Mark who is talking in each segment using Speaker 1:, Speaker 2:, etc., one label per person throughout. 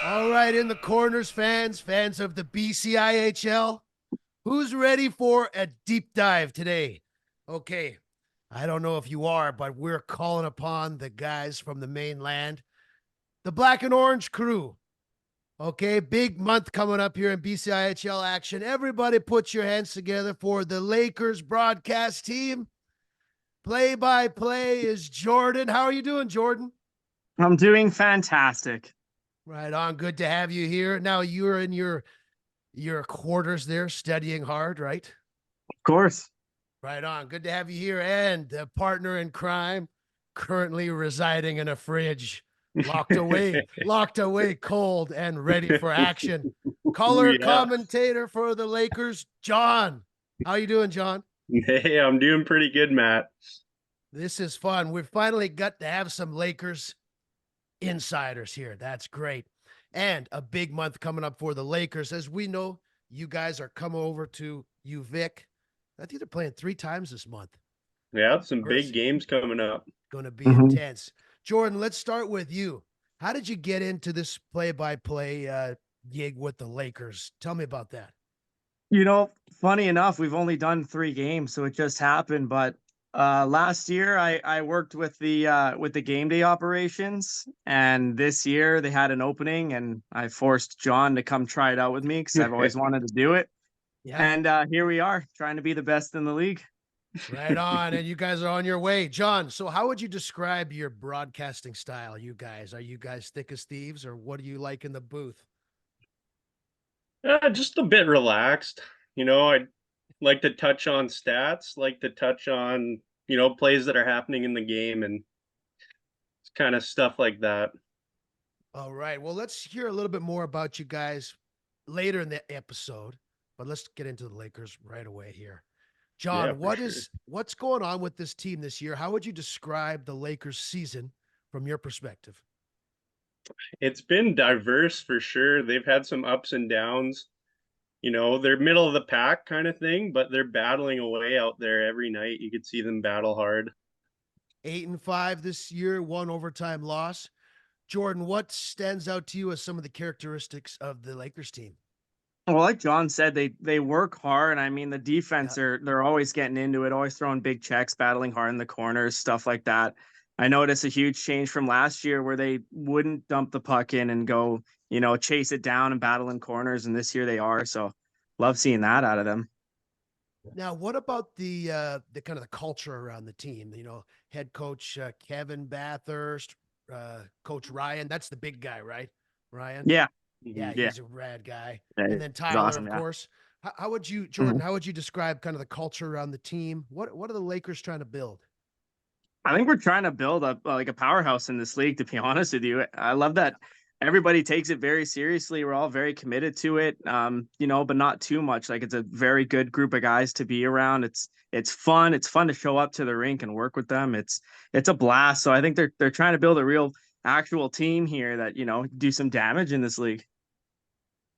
Speaker 1: All right, in the corners, fans of the Bcihl, who's ready for a deep dive today? Okay, I don't know if you are, but we're calling upon the guys from the mainland, the Black and Orange crew. Okay, big month coming up here in Bcihl action. Everybody put your hands together for the Lakers broadcast team. Play by play is Jordan. How are you doing, Jordan?
Speaker 2: I'm doing fantastic.
Speaker 1: Right on. Good to have you here. Now you're in your quarters there studying hard, right?
Speaker 2: Of course.
Speaker 1: Right on. Good to have you here. And a partner in crime, currently residing in a fridge, locked away cold and ready for action. Color
Speaker 3: Yeah.
Speaker 1: commentator for the Lakers, John. How you doing, John?
Speaker 3: Hey, I'm doing pretty good, Matt.
Speaker 1: This is fun. We've finally got to have some Lakers insiders here. That's great. And a big month coming up for the Lakers. As we know, you guys are coming over to UVic. I think they're playing 3 times this month.
Speaker 3: Yeah, some big
Speaker 1: Mercy.
Speaker 3: games coming up.
Speaker 1: Going to be
Speaker 2: Mhm.
Speaker 1: intense. Jordan, let's start with you. How did you get into this play-by-play gig with the Lakers? Tell me about that.
Speaker 2: You know, funny enough, we've only done 3 games, so it just happened. But last year I worked with the game day operations, and this year they had an opening, and I forced John to come try it out with me because I've always wanted to do it.
Speaker 1: Yeah,
Speaker 2: And here we are, trying to be the best in the league.
Speaker 1: right on. And you guys are on your way. John, so how would you describe your broadcasting style, you guys? Are you guys thick as thieves, or what do you like in the booth?
Speaker 3: Just a bit relaxed. I like to touch on stats, like to touch on, plays that are happening in the game and kind of stuff like that.
Speaker 1: All right. Well, let's hear a little bit more about you guys later in the episode, but let's get into the Lakers right away here.
Speaker 3: Yeah,
Speaker 1: John,
Speaker 3: for sure.
Speaker 1: what's going on with this team this year? How would you describe the Lakers season from your perspective?
Speaker 3: It's been diverse for sure. They've had some ups and downs. They're middle of the pack kind of thing, but they're battling away out there every night. You could see them battle hard.
Speaker 1: 8-5 this year, one overtime loss. Jordan, what stands out to you as some of the characteristics of the Lakers team?
Speaker 2: Well, like John said, they work hard. I mean, the
Speaker 1: Yeah.
Speaker 2: defense they're always getting into it, always throwing big checks, battling hard in the corners, stuff like that. I noticed a huge change from last year where they wouldn't dump the puck in and go, chase it down and battle in corners, and this year they are. So love seeing that out of them.
Speaker 1: Now, what about the kind of the culture around the team? Head coach Kevin Bathurst, Coach Ryan. That's the big guy, right? Ryan.
Speaker 2: Yeah,
Speaker 1: Yeah,
Speaker 3: Mhm.
Speaker 2: yeah,
Speaker 1: he's a rad guy.
Speaker 2: yeah,
Speaker 1: And then
Speaker 2: it's
Speaker 1: Tyler,
Speaker 2: awesome.
Speaker 1: of
Speaker 2: Yeah.
Speaker 1: course. How would you, Jordan?
Speaker 2: Mhm.
Speaker 1: How would you describe kind of the culture around the team? What are the Lakers trying to build?
Speaker 2: I think we're trying to build up like a powerhouse in this league, to be honest with you. I love
Speaker 1: Yeah.
Speaker 2: that everybody takes it very seriously. We're all very committed to it. But not too much. Like it's a very good group of guys to be around. It's fun. It's fun to show up to the rink and work with them. It's a blast. So I think they're trying to build a real actual team here that, do some damage in this league.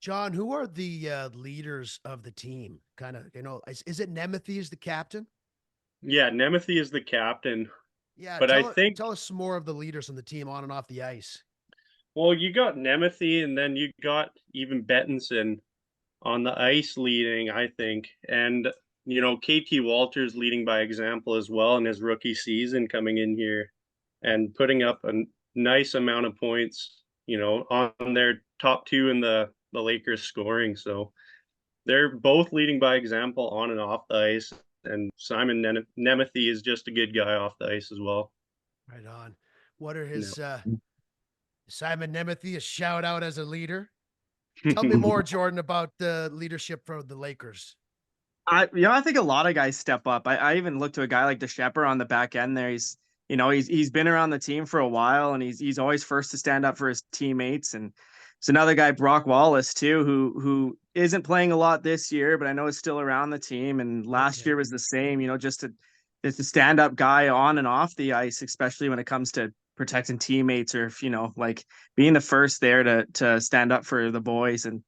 Speaker 1: John, who are the leaders of the team? Kind of, is it Nemeth is the captain?
Speaker 3: Yeah, Nemeth is the captain,
Speaker 1: Yeah,
Speaker 3: but I think
Speaker 1: tell us some more of the leaders on the team on and off the ice.
Speaker 3: well, you got Nemeth and then you got even Bettinson on the ice leading, I think. And, KT Walters leading by example as well in his rookie season coming in here and putting up a nice amount of points, on their top two in the Lakers scoring. So they're both leading by example on and off the ice. And Simon Nemeth is just a good guy off the ice as well.
Speaker 1: Right on. What are
Speaker 3: No.
Speaker 1: his Simon Nemeth a shout out as a leader? Tell me more, Jordan, about the leadership for the Lakers.
Speaker 2: I think a lot of guys step up. I even look to a guy like DeShepper on the back end there. He's been around the team for a while, and he's always first to stand up for his teammates. And it's another guy, Brock Wallace, too, who isn't playing a lot this year, but I know is still around the team. And last
Speaker 1: Okay.
Speaker 2: year was the same. Just a stand up guy on and off the ice, especially when it comes to protecting teammates or if like being the first there to stand up for the boys. And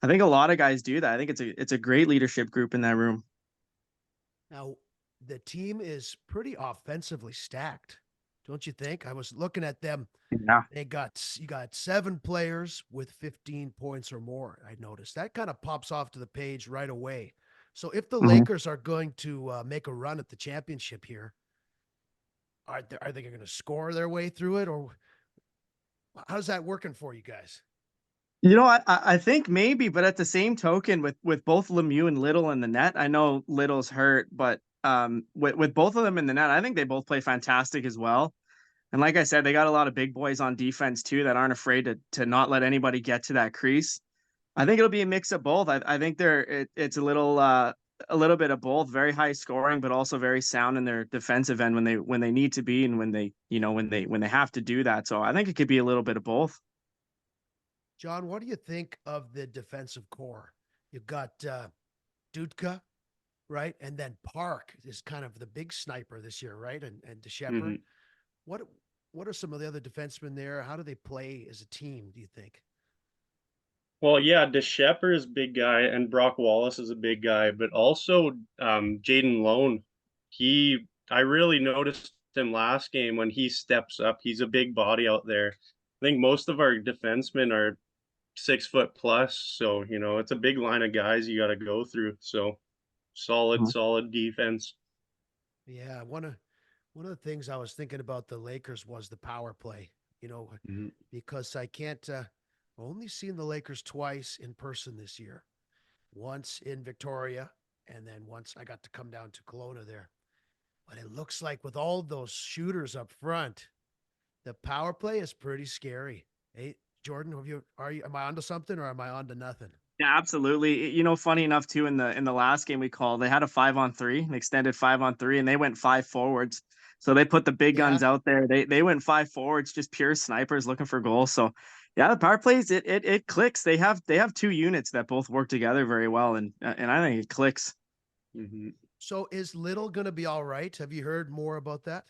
Speaker 2: I think a lot of guys do that. I think it's a great leadership group in that room.
Speaker 1: Now, the team is pretty offensively stacked. Don't you think? I was looking at them.
Speaker 2: Yeah.
Speaker 1: You got 7 players with 15 points or more. I noticed that kind of pops off to the page right away. So if the
Speaker 2: Mhm.
Speaker 1: Lakers are going to make a run at the championship here, are they going to score their way through it, or how's that working for you guys?
Speaker 2: I think maybe, but at the same token, with both Lemieux and Little in the net, I know Little's hurt, but with both of them in the net, I think they both play fantastic as well. And like I said, they got a lot of big boys on defense too that aren't afraid to not let anybody get to that crease. I think it'll be a mix of both. I think it's a little bit of both, very high scoring, but also very sound in their defensive end when they need to be and when they when they have to do that. So I think it could be a little bit of both.
Speaker 1: John, what do you think of the defensive core? You've got Dudka, right? And then Park is kind of the big sniper this year, right? And DeShepard.
Speaker 3: Mhm.
Speaker 1: What what are some of the other defensemen there? How do they play as a team, do you think?
Speaker 3: Well, yeah, DeShepard is a big guy, and Brock Wallace is a big guy, but also Jaden Lone. I really noticed him last game when he steps up. He's a big body out there. I think most of our defensemen are 6 foot plus, so it's a big line of guys you got to go through. So solid defense.
Speaker 1: Yeah, one of the things I was thinking about the Lakers was the power play, you know,
Speaker 3: Mhm.
Speaker 1: because I can't only seen the Lakers twice in person this year. Once in Victoria, and then once I got to come down to Kelowna there. But it looks like with all those shooters up front, the power play is pretty scary. Hey, Jordan, am I onto something or am I onto nothing?
Speaker 2: Yeah, absolutely. Funny enough too, in the last game we called, they had a 5-on-3, an extended 5-on-3, and they went 5 forwards. So they put the big
Speaker 1: Yeah.
Speaker 2: guns out there. They went 5 forwards, just pure snipers looking for goals. So yeah, the power plays it clicks. They have 2 units that both work together very well, and I think it clicks.
Speaker 3: Mhm.
Speaker 1: So is Little going to be all right? Have you heard more about that?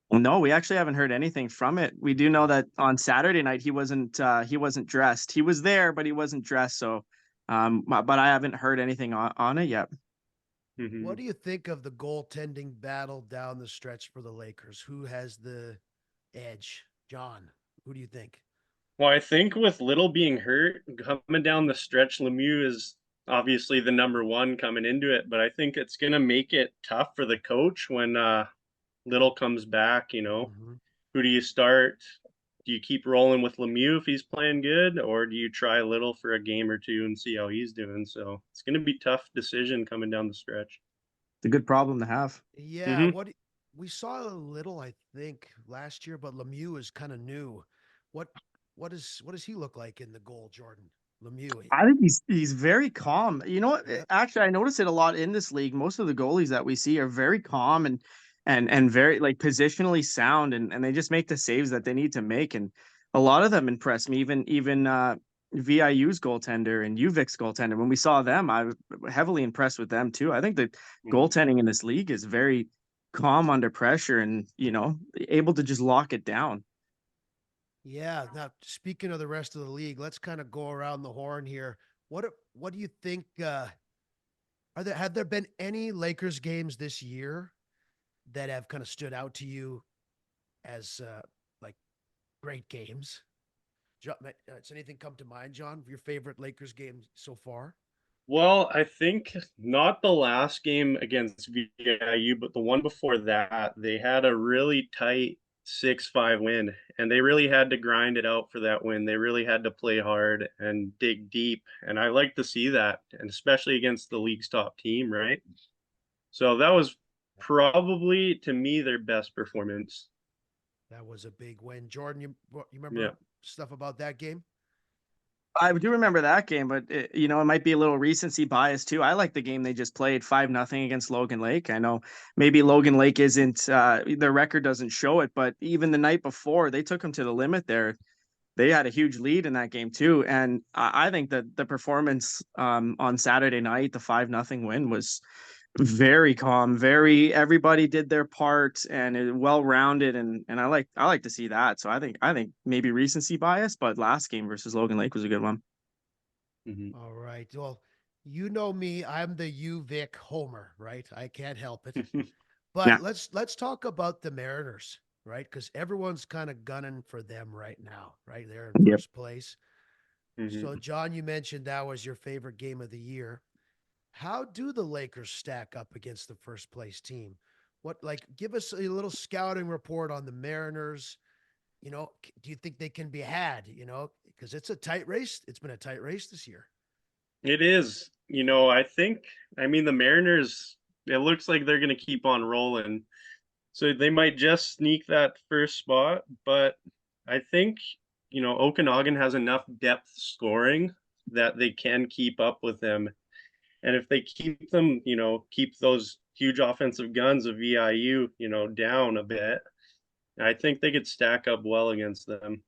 Speaker 2: Well, no, we actually haven't heard anything from it. We do know
Speaker 1: Oh,
Speaker 2: that on Saturday night he wasn't dressed. He was there, but he wasn't dressed. So, but I haven't heard anything on it yet.
Speaker 1: what
Speaker 3: Mhm.
Speaker 1: do you think of the goaltending battle down the stretch for the Lakers? Who has the edge? John, who do you think?
Speaker 3: Well, I think with Little being hurt, coming down the stretch, Lemieux is obviously the number one coming into it, but I think it's going to make it tough for the coach when Little comes back.
Speaker 1: Mm-hmm.
Speaker 3: Who do you start? Do you keep rolling with Lemieux if he's playing good, or do you try Little for a game or two and see how he's doing? So it's going to be tough decision coming down the stretch.
Speaker 2: It's a good problem to have.
Speaker 1: Yeah,
Speaker 3: Hmm.
Speaker 1: we saw a little, I think, last year, but Lemieux is kind of new. What what does he look like in the goal, Jordan? Lemieux.
Speaker 2: I think he's very calm. You know what?
Speaker 1: Yep.
Speaker 2: Actually, I notice it a lot in this league. Most of the goalies that we see are very calm and very like positionally sound, and they just make the saves that they need to make. And a lot of them impress me. Even VIU's goaltender and UVic's goaltender. When we saw them, I was heavily impressed with them too. I think the
Speaker 3: Hmm.
Speaker 2: goaltending in this league is very calm under pressure and able to just lock it down.
Speaker 1: Yeah. Now, speaking of the rest of the league, let's kind of go around the horn here. What do you think? Are there have there been any Lakers games this year that have kind of stood out to you as like great games? John, does anything come to mind, John? Your favorite Lakers game so far?
Speaker 3: Well, I think not the last game against VIU, but the one before that, they had a really tight 6-5 win, and they really had to grind it out for that win. They really had to play hard and dig deep, and I like to see that, and especially against the league's top team, right? So that was probably, to me, their best performance.
Speaker 1: That was a big win. Jordan, you
Speaker 3: Yeah.
Speaker 1: remember stuff about that game?
Speaker 2: I do remember that game, but it might be a little recency bias too. I like the game they just played 5-0 against Logan Lake. I know maybe Logan Lake isn't their record doesn't show it, but even the night before they took them to the limit there. They had a huge lead in that game too, and I think that the performance on Saturday night, the 5-0 win, was very calm. Very everybody did their part and well rounded, and I like to see that. So I think maybe recency bias, but last game versus Logan Lake was a good one.
Speaker 3: Hmm.
Speaker 1: All right. Well, you know me. I'm the UVic homer, right? I can't help it. But
Speaker 2: Yeah.
Speaker 1: let's talk about the Mariners. right? Because everyone's kind of gunning for them right now, right? They're in
Speaker 2: Yep.
Speaker 1: first place.
Speaker 3: Mhm.
Speaker 1: So, John, you mentioned that was your favorite game of the year. How do the Lakers stack up against the first place team? What, like, give us a little scouting report on the Mariners. Do you think they can be had? Because it's a tight race. It's been a tight race this year.
Speaker 3: It is. I mean, the Mariners, it looks like they're going to keep on rolling. So they might just sneak that first spot, but I think, Okanagan has enough depth scoring that they can keep up with them. And if they keep them, keep those huge offensive guns of VIU, down a bit, I think they could stack up well against them.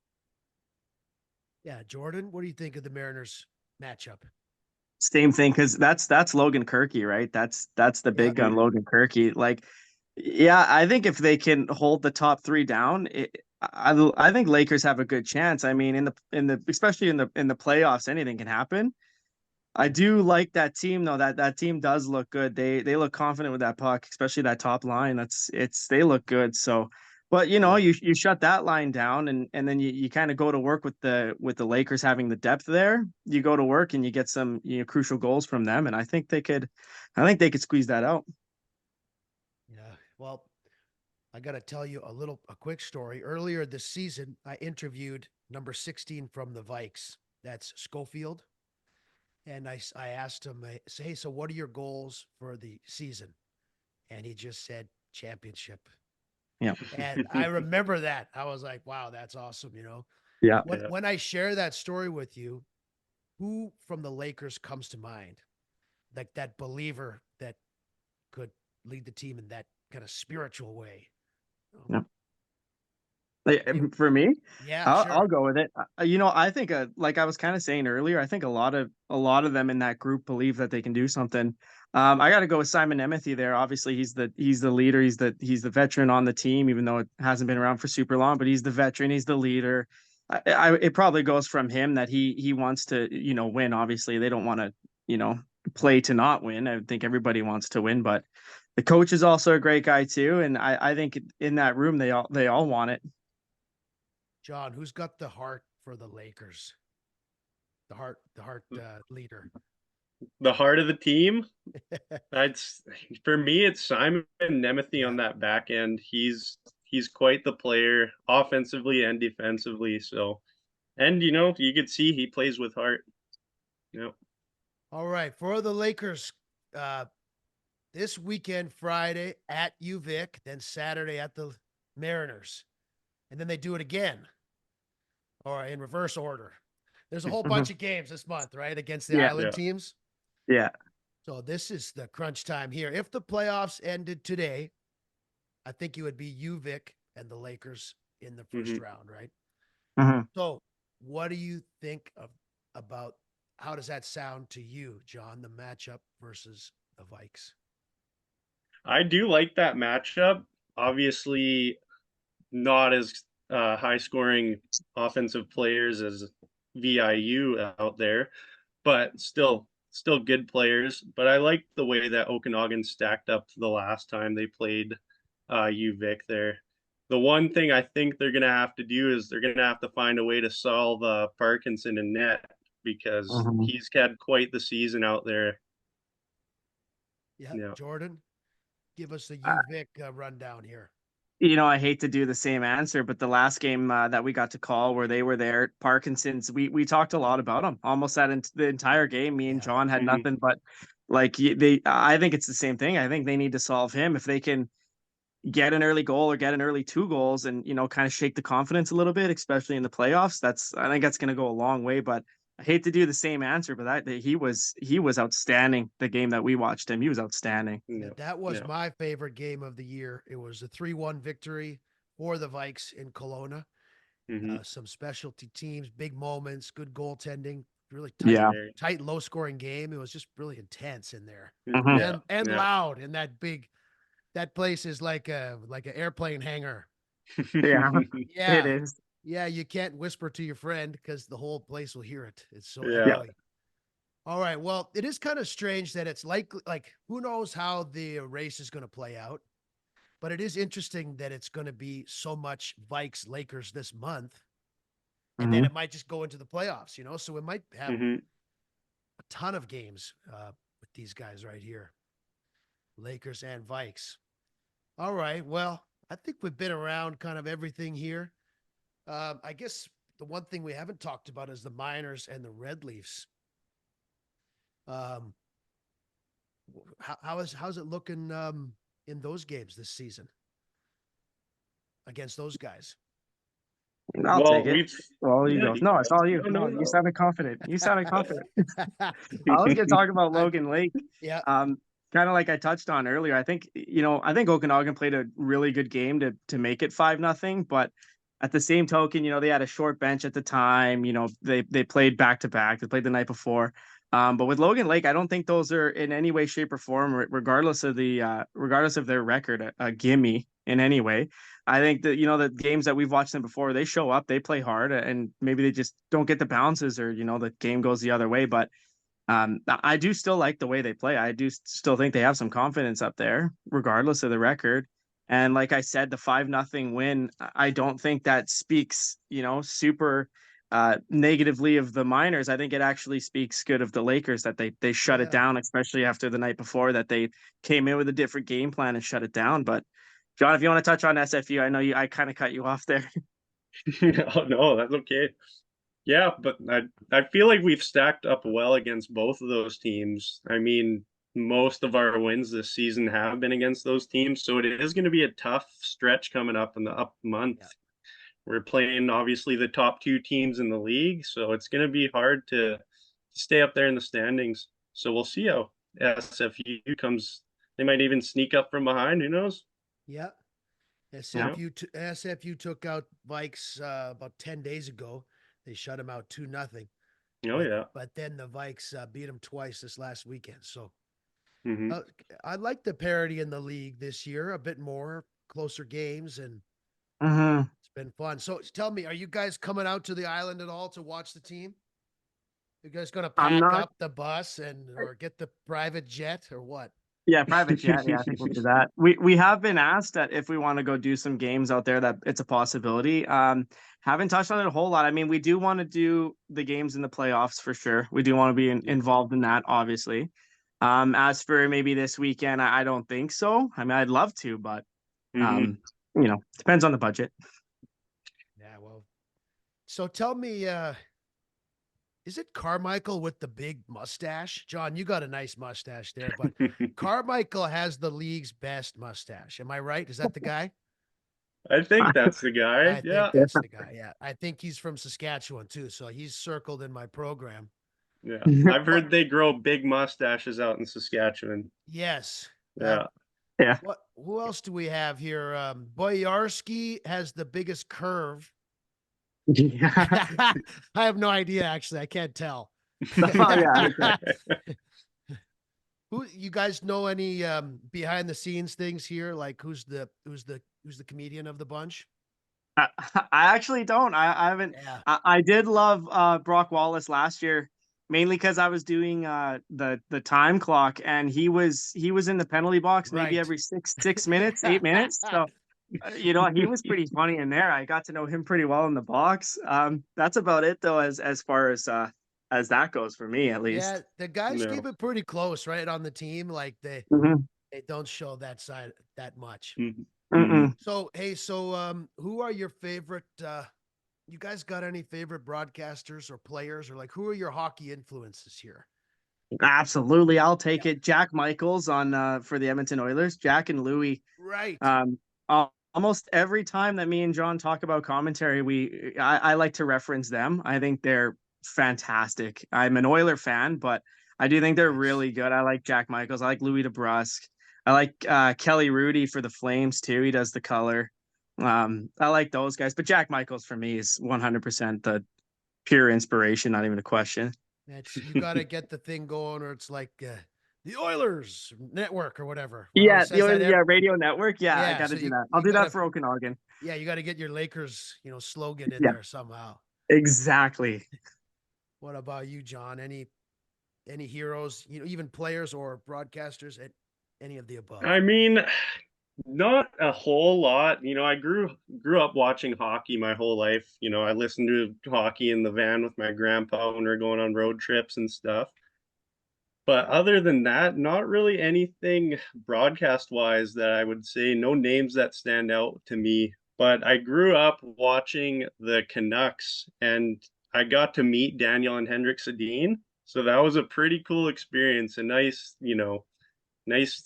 Speaker 1: Yeah, Jordan, what do you think of the Mariners matchup?
Speaker 2: Same thing, because that's Logan Kirky, right? That's the
Speaker 1: Yeah,
Speaker 2: big gun, Logan Kirky. Like, yeah, I think if they can hold the top three down, I think Lakers have a good chance. I mean, in the especially in the playoffs, anything can happen. I do like that team though. That team does look good. They look confident with that puck, especially that top line. They look good. So, but
Speaker 3: Yeah.
Speaker 2: you shut that line down, and then you kind of go to work with the Lakers having the depth there. You go to work and you get some crucial goals from them, and I think they could squeeze that out.
Speaker 1: yeah. Well, I got to tell you a quick story. Earlier this season, I interviewed number 16 from the Vikes. That's Schofield. And I asked him, I say, hey, so what are your goals for the season? And he just said championship.
Speaker 2: Yeah,
Speaker 1: And I remember that. I was like, wow, that's awesome.
Speaker 2: yeah.
Speaker 1: When
Speaker 3: Yeah.
Speaker 1: when I share that story with you, who from the Lakers comes to mind? Like that believer that could lead the team in that kind of spiritual way.
Speaker 2: Yeah. Like,
Speaker 1: Any,
Speaker 2: for me,
Speaker 1: yeah,
Speaker 2: I'll
Speaker 1: sure.
Speaker 2: go with it. I think like I was kind of saying earlier, I think a lot of them in that group believe that they can do something. I got to go with Simon Nemeth there. Obviously, he's the leader. He's the veteran on the team, even though it hasn't been around for super long. But he's the veteran. He's the leader. It probably goes from him that he wants to win. Obviously, they don't want to play to not win. I think everybody wants to win, but the coach is also a great guy too. And I think in that room they all want it.
Speaker 1: John, who's got the heart for the Lakers? The heart leader.
Speaker 3: The heart of the team, that's for me, it's Simon Nemeth on
Speaker 1: Yeah.
Speaker 3: that back end. He's quite the player offensively and defensively. So, and you could see he plays with heart. You know.
Speaker 1: All right. For the Lakers, uh, this weekend, Friday at UVic, then Saturday at the Mariners. And then they do it again or in reverse order. There's a whole bunch of games this month, right? Against the
Speaker 2: Yeah,
Speaker 1: island
Speaker 3: Yeah.
Speaker 1: teams.
Speaker 2: yeah.
Speaker 1: So this is the crunch time here. If the playoffs ended today, I think it would be UVic and the Lakers in the first
Speaker 3: Hmm.
Speaker 1: round, right?
Speaker 2: Mhm.
Speaker 1: So what do you think about how does that sound to you, John, the matchup versus the Vikes?
Speaker 3: I do like that matchup. Obviously, not as high scoring offensive players as VIU out there, but still good players. But I like the way that Okanagan stacked up the last time they played UVic there. The one thing I think they're gonna have to do is they're gonna have to find a way to solve Parkinson in net because
Speaker 2: Mhm.
Speaker 3: he's had quite the season out there.
Speaker 1: Yeah,
Speaker 3: Yeah.
Speaker 1: Jordan, give us a UVic rundown here.
Speaker 2: I hate to do the same answer, but the last game that we got to call where they were there, Parkinson's, we talked a lot about them. Almost the entire game, me and
Speaker 1: Yeah.
Speaker 2: John had
Speaker 3: Mhm.
Speaker 2: nothing but I think it's the same thing. I think they need to solve him if they can get an early goal or get an early two goals and kind of shake the confidence a little bit, especially in the playoffs. I think that's going to go a long way. But I hate to do the same answer, but he was outstanding. The game that we watched him, he was outstanding.
Speaker 1: Yeah,
Speaker 3: Yeah.
Speaker 1: that was
Speaker 3: Yeah.
Speaker 1: my favorite game of the year. It was a 3-1 victory for the Vikes in Kelowna.
Speaker 3: Hmm.
Speaker 1: Some specialty teams, big moments, good goaltending, really tight,
Speaker 2: Yeah.
Speaker 1: tight, low scoring game. It was just really intense in there
Speaker 2: Mhm.
Speaker 3: Yeah.
Speaker 1: and
Speaker 3: Yeah.
Speaker 1: loud. And that place is like an airplane hangar.
Speaker 2: Yeah. It
Speaker 1: Yeah.
Speaker 2: is.
Speaker 1: Yeah. You can't whisper to your friend because the whole place will hear it. It's so
Speaker 3: Yeah.
Speaker 2: Yeah.
Speaker 1: echoey. All right. Well, it is kind of strange that it's like who knows how the race is going to play out. but it is interesting that it's going to be so much Vikes Lakers this month, and then
Speaker 2: Mhm.
Speaker 1: it might just go into the playoffs, you know. So we might have
Speaker 3: Mhm.
Speaker 1: a ton of games with these guys right here, Lakers and Vikes. All right, well, I think we've been around kind of everything here. I guess the one thing we haven't talked about is the Miners and the Red Leafs. Um, how's it looking in those games this season against those guys?
Speaker 2: I'll take
Speaker 3: Well,
Speaker 2: it.
Speaker 3: we've
Speaker 2: Well, you
Speaker 3: yeah,
Speaker 2: go. No, it's all you.
Speaker 3: no,
Speaker 2: No, you
Speaker 3: no.
Speaker 2: sounded confident. You sounded confident. I was going to talk about
Speaker 1: I
Speaker 2: Logan Lake.
Speaker 1: yeah
Speaker 2: Um, Kind of like I touched on earlier. I think Okanagan played a really good game to make it 5-0. But at the same token, they had a short bench at the time. They played back to back. They played the night before. But with Logan Lake, I don't think those are in any way, shape, or form, regardless of their record, a gimme in any way. I think that the games that we've watched them before, they show up, they play hard, and maybe they just don't get the bounces, or the game goes the other way. But I do still like the way they play. I do still think they have some confidence up there, regardless of the record. And like I said, the 5-0 win, I don't think that speaks, super negatively of the Miners. I think it actually speaks good of the Lakers that they shut it
Speaker 1: yeah
Speaker 2: down, especially after the night before, that they came in with a different game plan and shut it down. But John, if you want to touch on SFU, I know I kind of cut you off there.
Speaker 3: No, no, that's okay. Yeah, but I feel like we've stacked up well against both of those teams. I mean, most of our wins this season have been against those teams, so it is going to be a tough stretch coming up in the up month.
Speaker 1: yeah
Speaker 3: We're playing obviously the top two teams in the league, so it's going to be hard to stay up there in the standings. So we'll see how SFU comes. They might even sneak up from behind. Who knows?
Speaker 1: yeah.
Speaker 3: You know?
Speaker 1: SFU took out Vikes about 10 days ago. They shut them out 2-0.
Speaker 3: Oh
Speaker 1: But
Speaker 3: yeah.
Speaker 1: but then the Vikes beat them twice this last weekend. So
Speaker 3: Hmm.
Speaker 1: uh, I like the parity in the league this year, a bit more closer games, and
Speaker 2: Hmm.
Speaker 1: it's been fun. So tell me, are you guys coming out to the island at all to watch the team? You guys going to
Speaker 2: I'm
Speaker 1: pack
Speaker 2: not.
Speaker 1: up the bus and or get the private jet or what?
Speaker 2: Yeah, private jet. Yeah, I think we'll do that. We have been asked that if we want to go do some games out there, that it's a possibility. Haven't touched on it a whole lot. I mean, we do want to do the games in the playoffs for sure. We do want to be involved in that, obviously. As for maybe this weekend, I don't think so. I mean, I'd love to, but
Speaker 3: Hmm.
Speaker 2: um, depends on the budget.
Speaker 1: Yeah, well. So tell me, is it Carmichael with the big mustache? John, you got a nice mustache there, but Carmichael has the league's best mustache. Am I right? Is that the guy?
Speaker 3: I think that's the guy.
Speaker 1: I think
Speaker 3: Yeah.
Speaker 1: that's the guy. Yeah. I think he's from Saskatchewan too. So he's circled in my program.
Speaker 3: Yeah. I've
Speaker 1: But
Speaker 3: heard they grow big mustaches out in Saskatchewan.
Speaker 1: yes.
Speaker 3: Yeah.
Speaker 2: Yeah.
Speaker 1: What who else do we have here? Boyarski has the biggest curve.
Speaker 2: Yeah.
Speaker 1: I have no idea actually. I can't tell.
Speaker 2: Oh yeah. Okay.
Speaker 1: Who you guys know any behind the scenes things here? Like who's the comedian of the bunch?
Speaker 2: I, I actually don't. I haven't.
Speaker 1: Yeah.
Speaker 2: I did love Brock Wallace last year, mainly because I was doing the time clock, and he was in the penalty box maybe
Speaker 1: Right.
Speaker 2: every 6 minutes, 8 minutes. So he was pretty funny in there. I got to know him pretty well in the box. That's about it though, as far as that goes for me at
Speaker 1: Yeah,
Speaker 2: least.
Speaker 1: the guys
Speaker 3: No.
Speaker 1: keep it pretty close, right? On the team. Like they
Speaker 2: Mhm.
Speaker 1: they don't show that side that much.
Speaker 3: Mhm. Mhm.
Speaker 2: Mm-mm.
Speaker 1: So hey, who are your favorite you guys got any favorite broadcasters or players or like who are your hockey influences here?
Speaker 2: Absolutely, I'll take
Speaker 1: Yeah.
Speaker 2: it. Jack Michaels on for the Edmonton Oilers. Jack and Louie.
Speaker 1: Right.
Speaker 2: Um, Almost every time that me and John talk about commentary, I like to reference them. I think they're fantastic. I'm an Oiler fan, but I do think they're
Speaker 1: Nice.
Speaker 2: really good. I like Jack Michaels. I like Louis DeBrusque. I like Kelly Rudy for the Flames too. He does the color. I like those guys, but Jack Michaels for me is 100% the pure inspiration, not even a question.
Speaker 1: That's you got to get the thing going, or it's like the Oilers Network or whatever. Well, it
Speaker 2: Yeah,
Speaker 1: says that
Speaker 2: yeah, Radio Network. Yeah, I
Speaker 1: yeah.
Speaker 2: got
Speaker 1: So
Speaker 2: to do
Speaker 1: you
Speaker 2: that. I'll
Speaker 1: you
Speaker 2: do that
Speaker 1: gotta
Speaker 2: for Okanagan.
Speaker 1: yeah you got to get your Lakers slogan in
Speaker 2: Yeah,
Speaker 1: there somehow.
Speaker 2: exactly.
Speaker 1: What about you, John? Any heroes, even players or broadcasters, any of the above?
Speaker 3: I mean, Not a whole lot. I grew up watching hockey my whole life. I listened to hockey in the van with my grandpa when we were going on road trips and stuff. But other than that, not really anything broadcast wise that I would say, no names that stand out to me. But I grew up watching the Canucks and I got to meet Daniel and Hendrik Sedin. So that was a pretty cool experience, a nice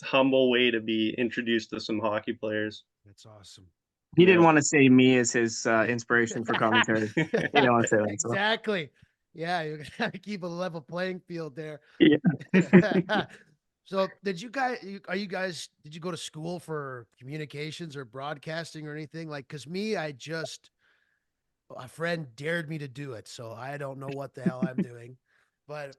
Speaker 3: humble way to be introduced to some hockey players.
Speaker 1: That's awesome.
Speaker 2: He didn't
Speaker 3: Yeah.
Speaker 2: want to say me as his inspiration for commentary. He didn't want to say that. So.
Speaker 1: Exactly. Yeah, you gotta keep a level playing field there.
Speaker 2: Yeah.
Speaker 1: So did you go to school for communications or broadcasting or anything? Like, cause me, a friend dared me to do it. So I don't know what the hell I'm doing, but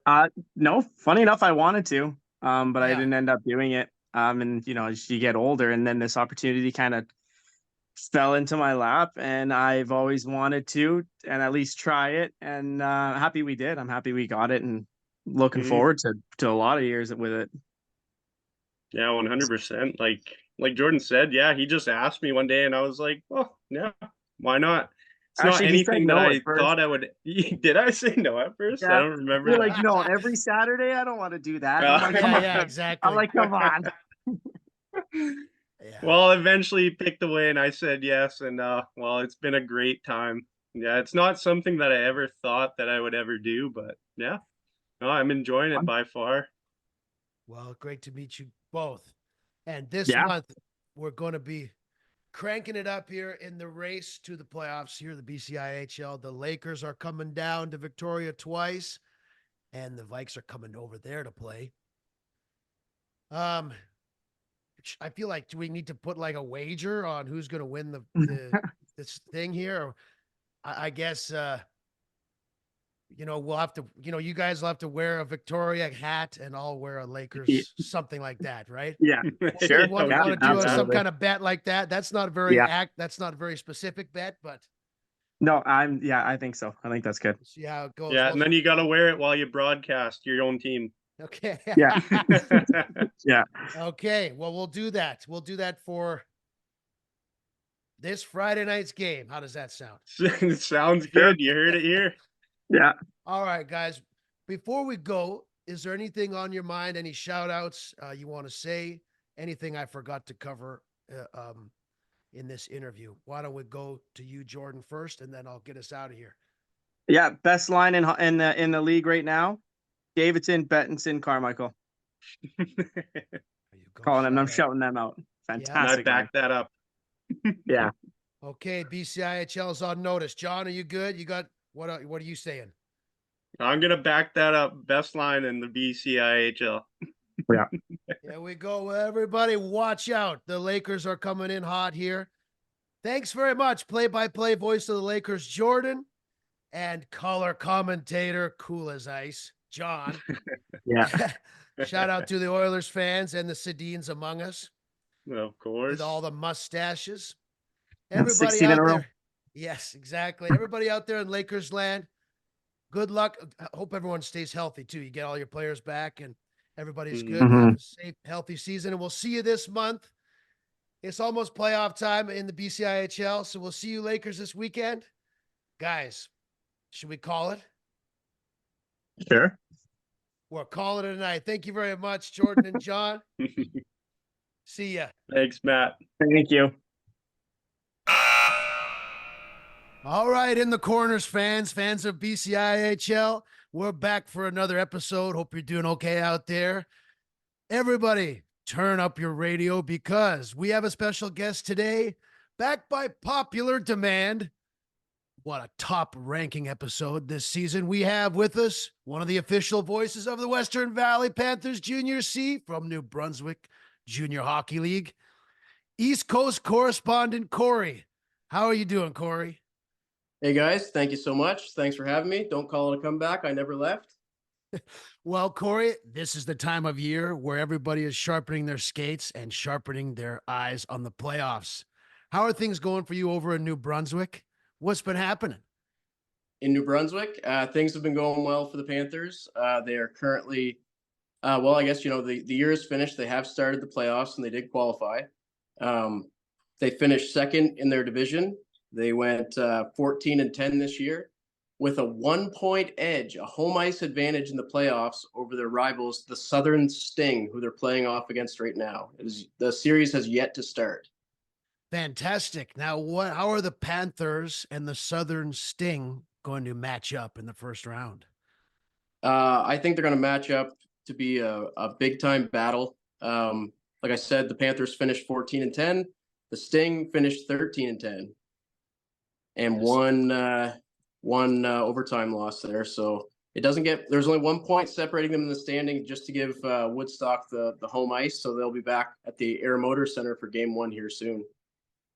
Speaker 2: No, funny enough, I wanted to, but I
Speaker 1: yeah,
Speaker 2: didn't end up doing it. And as you get older, and then this opportunity kind of fell into my lap, and I've always wanted to, and at least try it. And happy we did. I'm happy we got it, and looking
Speaker 3: Mhm.
Speaker 2: forward to a lot of years with it.
Speaker 3: Yeah, 100%. Like Jordan said, yeah, he just asked me one day and I was like, "Oh, yeah, why not?" It's not
Speaker 2: Actually, he said
Speaker 3: anything that
Speaker 2: no at
Speaker 3: I
Speaker 2: first.
Speaker 3: thought I would. Did I say no at first? I
Speaker 2: Yeah,
Speaker 3: don't remember
Speaker 2: you're
Speaker 3: that.
Speaker 2: like, no, every Saturday I don't want to do that. And I'm like, come
Speaker 1: yeah,
Speaker 2: on.
Speaker 1: yeah,
Speaker 2: I'm
Speaker 1: exactly.
Speaker 2: like, come on.
Speaker 1: Yeah.
Speaker 3: Well, eventually he picked away and I said yes, and well, it's been a great time. Yeah, it's not something that I ever thought that I would ever do, but yeah, no, I'm enjoying it by far.
Speaker 1: Well, great to meet you both. And this
Speaker 2: Yeah.
Speaker 1: month, we're going to be cranking it up here in the race to the playoffs here, the BCIHL. The Lakers are coming down to Victoria twice, and the Vikes are coming over there to play. I feel like, do we need to put like a wager on who's going to win the this thing here? Or I guess we'll have to, you guys will have to wear a Victoria hat and I'll wear a Lakers, something like that, right?
Speaker 2: Yeah,
Speaker 3: Yeah,
Speaker 2: sure.
Speaker 1: Want
Speaker 3: we
Speaker 2: Yeah,
Speaker 1: to
Speaker 3: could
Speaker 1: do
Speaker 3: do
Speaker 1: some
Speaker 3: that.
Speaker 2: absolutely.
Speaker 1: kind of bet like that?
Speaker 2: Yeah.
Speaker 1: That's not a very specific bet, but
Speaker 2: No, I think so. I think that's good.
Speaker 1: we'll see how it goes.
Speaker 3: Yeah,
Speaker 1: Well,
Speaker 3: and then you got to wear it while you broadcast your own team.
Speaker 1: okay.
Speaker 2: Yeah. Yeah.
Speaker 1: Okay. Well, we'll do that. We'll do that for this Friday night's game. How does that sound?
Speaker 3: Sounds
Speaker 2: Sure.
Speaker 3: good. You heard it here.
Speaker 2: Yeah.
Speaker 1: All right, guys. Before we go, is there anything on your mind? Any shout outs you want to say? Anything I forgot to cover in this interview? Why don't we go to you, Jordan, first, and then I'll get us out of here.
Speaker 2: Yeah. Best line in the league right now. Davidson, Bettinson, Carmichael.
Speaker 1: There you go.
Speaker 2: Calling them. I'm
Speaker 1: Shout out.
Speaker 2: shouting them out.
Speaker 3: And I
Speaker 2: Fantastic. line.
Speaker 3: back that up.
Speaker 2: Yeah.
Speaker 1: Okay, BCIHL is on notice. John, are you good? You got what are you saying?
Speaker 3: I'm gonna back that up. Best line in the BCIHL.
Speaker 2: Yeah.
Speaker 1: Here we go. Well, everybody, watch out. The Lakers are coming in hot here. Thanks very much, play-by-play voice of the Lakers, Jordan, and color commentator, cool as ice, John.
Speaker 2: Yeah.
Speaker 1: Shout out to the Oilers fans and the Sedins among us
Speaker 3: Of course.
Speaker 1: with all the mustaches.
Speaker 2: And
Speaker 1: Everybody
Speaker 2: 16 in
Speaker 1: out
Speaker 2: a row.
Speaker 1: there. Yes, exactly. Everybody out there in Lakers land. Good luck. I hope everyone stays healthy too. You get all your players back and everybody's good.
Speaker 2: Mhm.
Speaker 1: Have a safe, healthy season. And we'll see you this month. It's almost playoff time in the BCIHL. So we'll see you Lakers this weekend. Guys, should we call it?
Speaker 2: Sure.
Speaker 1: We're calling it a night. Thank you very much, Jordan and John. See ya.
Speaker 3: Thanks, Matt.
Speaker 2: Thank you.
Speaker 1: All right, in the corners, fans of BCIHL, we're back for another episode. Hope you're doing okay out there. Everybody, turn up your radio because we have a special guest today, backed by popular demand. What a top ranking episode this season. We have with us one of the official voices of the Western Valley Panthers Junior C from New Brunswick Junior Hockey League, East Coast correspondent Corey. How are you doing, Corey?
Speaker 4: Hey guys, thank you so much. Thanks for having me. Don't call it a comeback. I never left.
Speaker 1: Well, Corey, this is the time of year where everybody is sharpening their skates and sharpening their eyes on the playoffs. How are things going for you over in New Brunswick? What's been happening?
Speaker 4: In New Brunswick, things have been going well for the Panthers. They are currently, well, I guess, the year is finished. They have started the playoffs and they did qualify. They finished second in their division. They went 14-10 this year with a 1-point edge, a home ice advantage in the playoffs over their rivals, the Southern Sting, who they're playing off against right now. The series has yet to start.
Speaker 1: Fantastic. Now, how are the Panthers and the Southern Sting going to match up in the first round?
Speaker 4: I think they're going to match up to be a big time battle. Like I said, the Panthers finished 14-10. The Sting finished 13-10, and one overtime loss there. So it doesn't get. There's only 1 point separating them in the standing, just to give Woodstock the home ice. So they'll be back at the Air Motor Center for Game 1 here soon.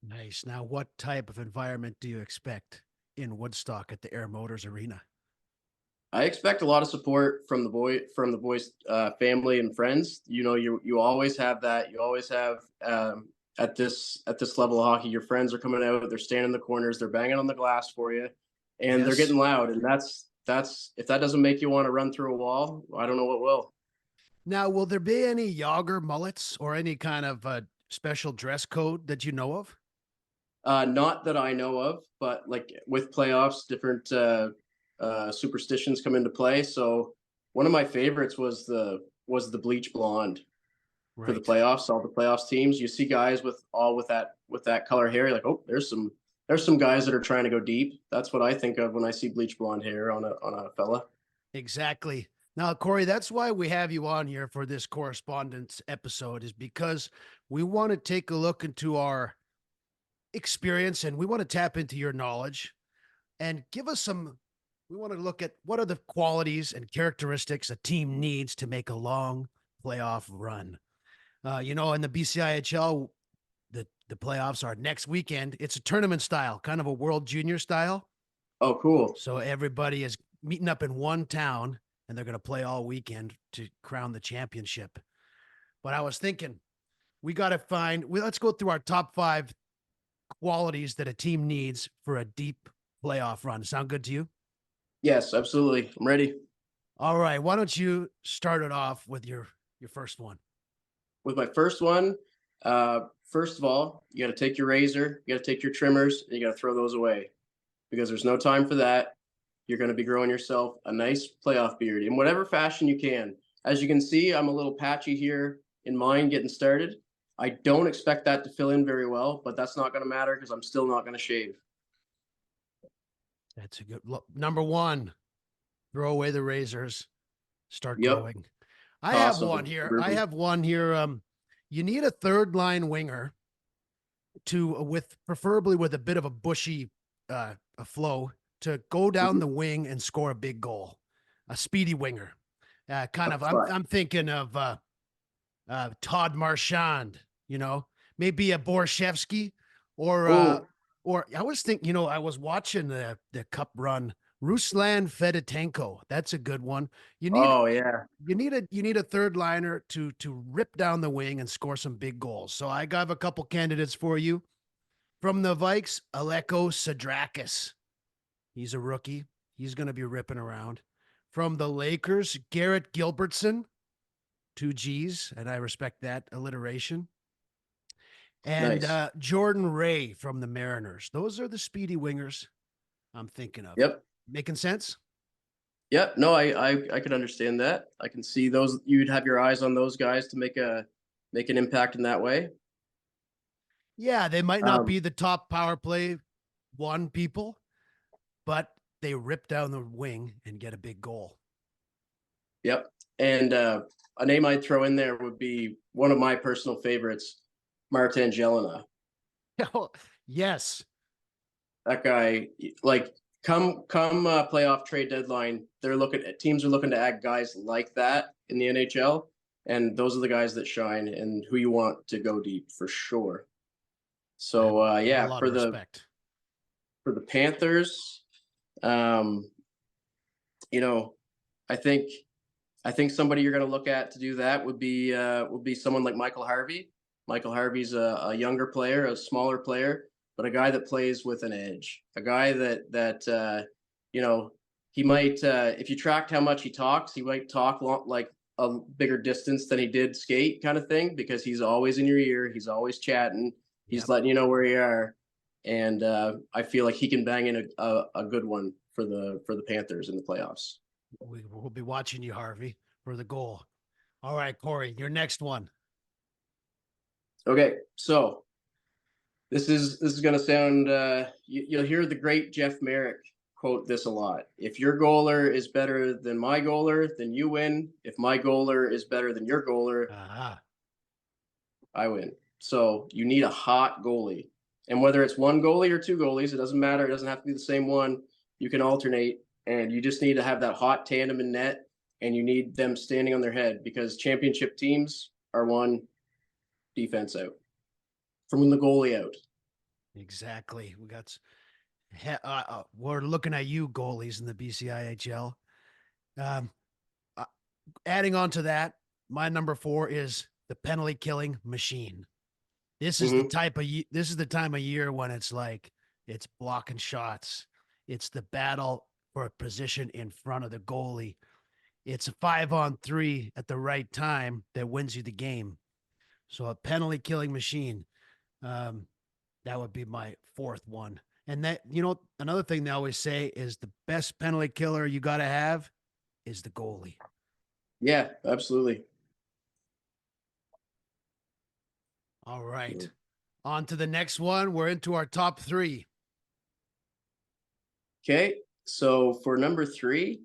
Speaker 1: Nice. Now, what type of environment do you expect in Woodstock at the Air Motors Arena?
Speaker 4: I expect a lot of support from the boys' family and friends. You know, you always have that. You always have at this level of hockey, your friends are coming out. They're standing in the corners. They're banging on the glass for you, and they're getting loud. And that's if that doesn't make you want to run through a wall, I don't know what will.
Speaker 1: Now, will there be any Yager mullets or any kind of special dress code that you know of?
Speaker 4: Not that I know of, but like with playoffs, different superstitions come into play. So one of my favorites was the bleach blonde for the playoffs. All the playoffs teams, you see guys with that color hair. You're like, oh, there's some guys that are trying to go deep. That's what I think of when I see bleach blonde hair on a fella.
Speaker 1: Exactly. Now, Corey, that's why we have you on here for this correspondence episode, is because we want to take a look into our experience and we want to tap into your knowledge and give us we want to look at what are the qualities and characteristics a team needs to make a long playoff run. In the BCIHL, the playoffs are next weekend. It's a tournament style, kind of a World Junior style.
Speaker 4: Oh, cool.
Speaker 1: So everybody is meeting up in one town and they're going to play all weekend to crown the championship. But I was thinking, let's go through our top 5 qualities that a team needs for a deep playoff run. Sound good to you?
Speaker 4: Yes, absolutely. I'm ready.
Speaker 1: All right. Why don't you start it off with your first one?
Speaker 4: With my first one, first of all, you got to take your razor, you got to take your trimmers, and you got to throw those away, because there's no time for that. You're going to be growing yourself a nice playoff beard in whatever fashion you can. As you can see, I'm a little patchy here in mine getting started. I don't expect that to fill in very well, but that's not going to matter because I'm still not going to shave.
Speaker 1: That's a good look. Number 1, throw away the razors, start growing. I have one here. You need a third line winger preferably with a bit of a bushy a flow to go down the wing and score a big goal. A speedy winger. I'm thinking of Todd Marchand, maybe a Borshevsky or I was thinking, I was watching the cup run. Ruslan Fedotenko. That's a good one. You need a third liner to rip down the wing and score some big goals. So I got a couple candidates for you. From the Vikes, Aleko Sadrakis. He's a rookie. He's going to be ripping around. From the Lakers, Garrett Gilbertson. 2 G's, and I respect that alliteration. And nice. Jordan Ray from the Mariners. Those are the speedy wingers I'm thinking of.
Speaker 4: Yep.
Speaker 1: Making sense?
Speaker 4: Yep. No, I could understand that. I can see those. You'd have your eyes on those guys to make an impact in that way.
Speaker 1: Yeah, they might not be the top power play people, but they rip down the wing and get a big goal.
Speaker 4: Yep. And a name I'd throw in there would be one of my personal favorites, Martin Jelena.
Speaker 1: Oh, yes.
Speaker 4: That guy, like, come playoff trade deadline, teams are looking to add guys like that in the NHL, and those are the guys that shine and who you want to go deep for sure. So for the Panthers, I think somebody you're going to look at to do that would be someone like Michael Harvey. Michael Harvey's a younger player, a smaller player, but a guy that plays with an edge, a guy that he might, if you tracked how much he talks, he might talk a bigger distance than he did skate kind of thing, because he's always in your ear. He's always chatting. He's letting you know where you are. And I feel like he can bang in a good one for the Panthers in the playoffs.
Speaker 1: We'll be watching you, Harvey, for the goal. All right, Corey, your next one.
Speaker 4: Okay, so this is going to sound you'll hear the great Jeff Merrick quote this a lot. If your goaler is better than my goaler, then you win. If my goaler is better than your goaler, I win. So you need a hot goalie. And whether it's one goalie or two goalies, it doesn't matter. It doesn't have to be the same one. You can alternate, and you just need to have that hot tandem in net, and you need them standing on their head, because championship teams are one defense out from the goalie out.
Speaker 1: Exactly. We're looking at you, goalies in the BCIHL. Adding on to that, my number 4 is the penalty killing machine. This is the time of year when it's like it's blocking shots. It's the battle for a position in front of the goalie. It's a 5-on-3 at the right time that wins you the game. So a penalty killing machine. That would be my 4th one. And that, another thing they always say is the best penalty killer you got to have is the goalie.
Speaker 4: Yeah, absolutely.
Speaker 1: All right. On to the next one. We're into our top 3.
Speaker 4: Okay. So for number 3,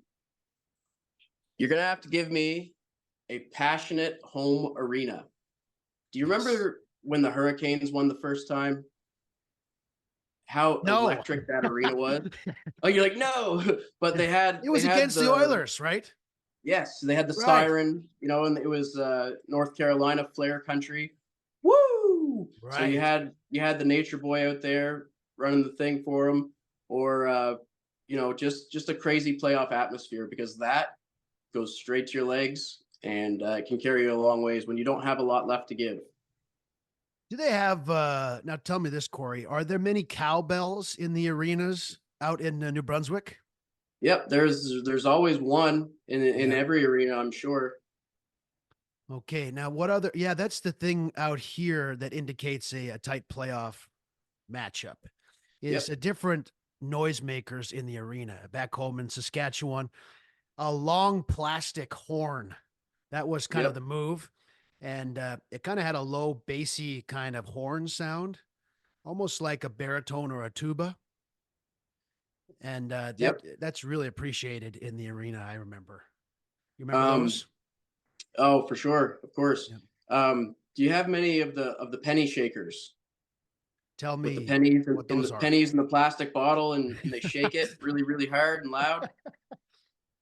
Speaker 4: you're going to have to give me a passionate home arena. Do you remember when the Hurricanes won the first time? How electric that arena was? Oh, you're like, no, but they had.
Speaker 1: It was against the Oilers, right?
Speaker 4: Yes, they had the siren, and it was North Carolina Flair country. Woo! Right. So you had the Nature Boy out there running the thing for him, or just a crazy playoff atmosphere, because that goes straight to your legs, and it can carry you a long ways when you don't have a lot left to give.
Speaker 1: Do they have now tell me this, Corey, are there many cowbells in the arenas out in New Brunswick?
Speaker 4: Yep, there's always one in every arena, I'm sure.
Speaker 1: Okay, now what other? Yeah, that's the thing out here that indicates a tight playoff matchup is a different noisemakers in the arena. Back home in Saskatchewan, a long plastic horn. That was kind of the move. And it kind of had a low bassy kind of horn sound, almost like a baritone or a tuba. And that's really appreciated in the arena, I remember. You remember those?
Speaker 4: Oh, for sure. Of course. Yep. Do you have many of the penny shakers?
Speaker 1: Tell me
Speaker 4: with the pennies
Speaker 1: what those are.
Speaker 4: Pennies in the plastic bottle, and they shake it really, really hard and loud.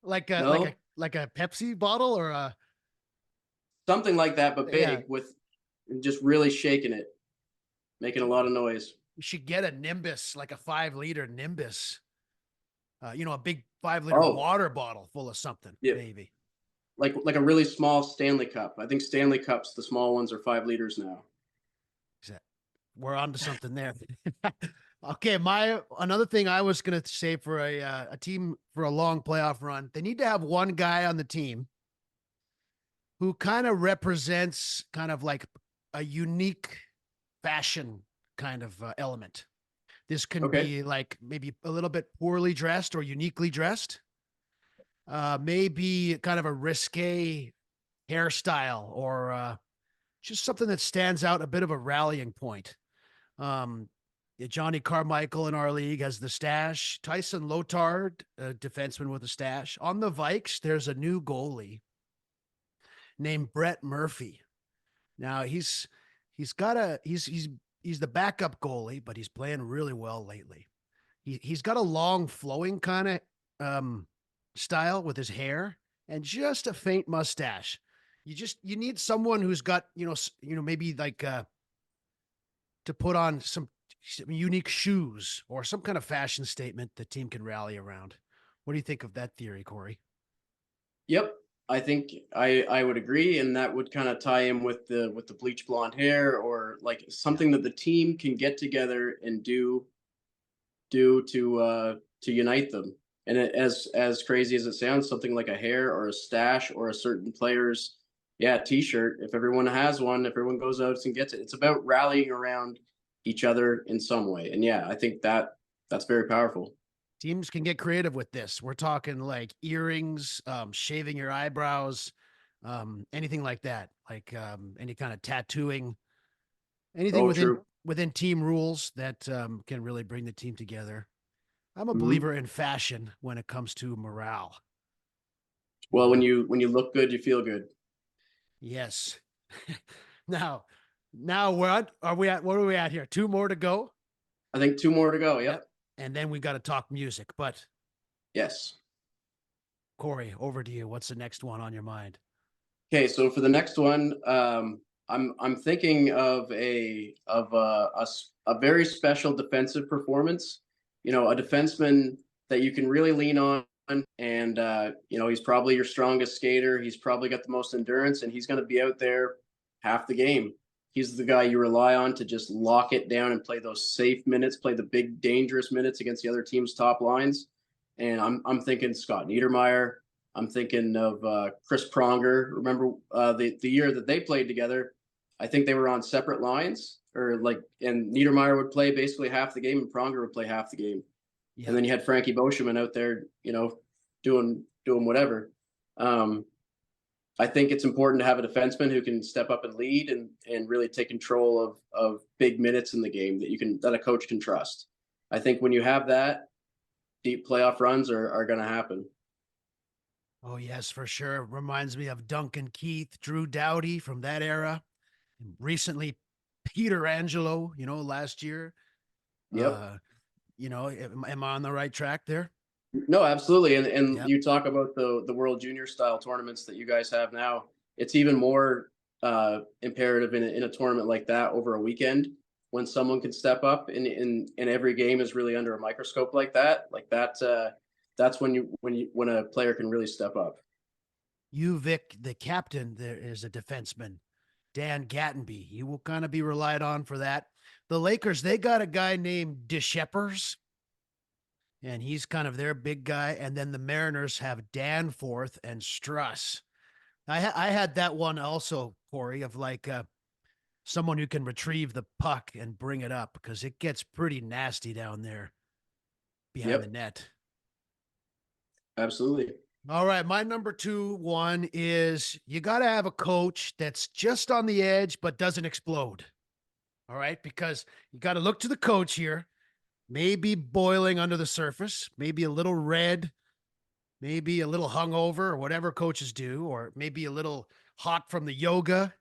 Speaker 1: Like a Pepsi bottle or a
Speaker 4: something like that, but big, with just really shaking it, making a lot of noise.
Speaker 1: You should get a Nimbus, like a 5-liter Nimbus. A big 5-liter water bottle full of something, maybe.
Speaker 4: Like a really small Stanley Cup. I think Stanley Cups, the small ones, are 5 liters now.
Speaker 1: We're on to something there. Okay, another thing I was gonna say for a team for a long playoff run, they need to have one guy on the team who kind of represents kind of like a unique fashion kind of element. This can be like maybe a little bit poorly dressed or uniquely dressed. Maybe kind of a risque hairstyle or just something that stands out, a bit of a rallying point. Johnny Carmichael in our league has the stash. Tyson Lotard, a defenseman with a stash. On the Vikes, there's a new goalie named Brett Murphy. Now he's the backup goalie, but he's playing really well lately. He's got a long flowing kind of style with his hair and just a faint mustache. You need someone who's got, maybe like to put on some unique shoes or some kind of fashion statement the team can rally around. What do you think of that theory, Corey?
Speaker 4: Yep. I think I would agree, and that would kind of tie in with the bleach blonde hair, or like something that the team can get together and do to unite them. as crazy as it sounds, something like a hair or a stash or a certain player's t-shirt, if everyone has one, if everyone goes out and gets it, it's about rallying around each other in some way. And I think that's very powerful.
Speaker 1: Teams can get creative with this. We're talking like earrings, shaving your eyebrows, anything like that, like any kind of tattooing, anything
Speaker 4: Oh, true.
Speaker 1: within team rules that can really bring the team together. I'm a
Speaker 4: Mhm.
Speaker 1: believer in fashion when it comes to morale.
Speaker 4: Well, when you look good, you feel good.
Speaker 1: Yes. now what are we at? What are we at here? Two more to go.
Speaker 4: I think two more to go. Yep.
Speaker 1: And then we got to talk music. But
Speaker 4: Yes.
Speaker 1: Corey, over to you. What's the next one on your mind?
Speaker 4: Okay, so for the next one, I'm thinking of a very special defensive performance. You know, a defenseman that you can really lean on, and he's probably your strongest skater. He's probably got the most endurance, and he's going to be out there half the game. He's the guy you rely on to just lock it down and play those safe minutes, play the big dangerous minutes against the other team's top lines. And I'm thinking Scott Niedermayer. I'm thinking of Chris Pronger. Remember the year that they played together? I think they were on separate lines, and Niedermayer would play basically half the game, and Pronger would play half the game.
Speaker 1: Yeah.
Speaker 4: And then you had Frankie Boschman out there, doing whatever. I think it's important to have a defenseman who can step up and lead and really take control of big minutes in the game that a coach can trust. I think when you have that, deep playoff runs are going to happen.
Speaker 1: Oh, yes, for sure. Reminds me of Duncan Keith, Drew Doughty from that era. And recently, Peter Angelo, last year.
Speaker 4: Yep.
Speaker 1: Am I on the right track there?
Speaker 4: No, absolutely. And
Speaker 1: Yep.
Speaker 4: you talk about the World Junior style tournaments that you guys have now. It's even more imperative in a tournament like that over a weekend when someone can step up and every game is really under a microscope like that. That's when a player can really step up.
Speaker 1: Vic, the captain, there is a defenseman, Dan Gattenby. He will kind of be relied on for that. The Lakers, they got a guy named DeShepers, and he's kind of their big guy. And then the Mariners have Danforth and Struss. I had that one also, Corey, of like someone who can retrieve the puck and bring it up because it gets pretty nasty down there behind the net.
Speaker 4: Absolutely.
Speaker 1: All right. My number 1 is you got to have a coach that's just on the edge, but doesn't explode. All right. Because you got to look to the coach here, maybe boiling under the surface, maybe a little red, maybe a little hungover or whatever coaches do, or maybe a little hot from the yoga.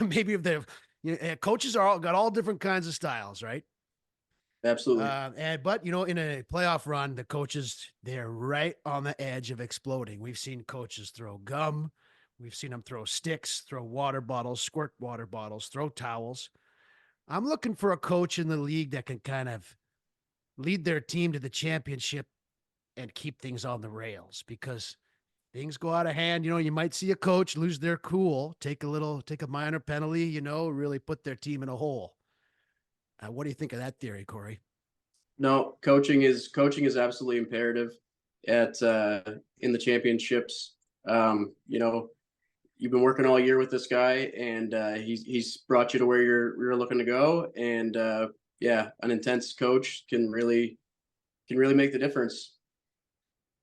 Speaker 1: Maybe if they've, coaches got all different kinds of styles, right?
Speaker 4: Absolutely.
Speaker 1: But in a playoff run, the coaches, they're right on the edge of exploding. We've seen coaches throw gum. We've seen them throw sticks, throw water bottles, squirt water bottles, throw towels. I'm looking for a coach in the league that can kind of lead their team to the championship and keep things on the rails because things go out of hand. You might see a coach lose their cool, take a minor penalty, really put their team in a hole. What do you think of that theory, Corey?
Speaker 4: No, coaching is absolutely imperative in the championships. You've been working all year with this guy, and he's brought you to where you're looking to go. And an intense coach can really make the difference.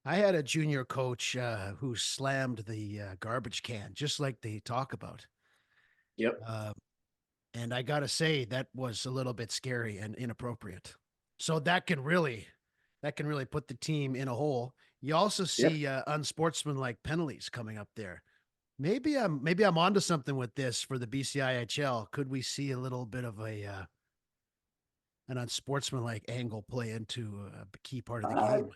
Speaker 1: I had a junior coach who slammed the garbage can, just like they talk about.
Speaker 4: Yep.
Speaker 1: And I got to say that was a little bit scary and inappropriate. So that can really put the team in a hole. You also see unsportsmanlike penalties coming up there. Maybe I'm onto something with this for the BCIHL. Could we see a little bit of an unsportsmanlike angle play into a key part of the game?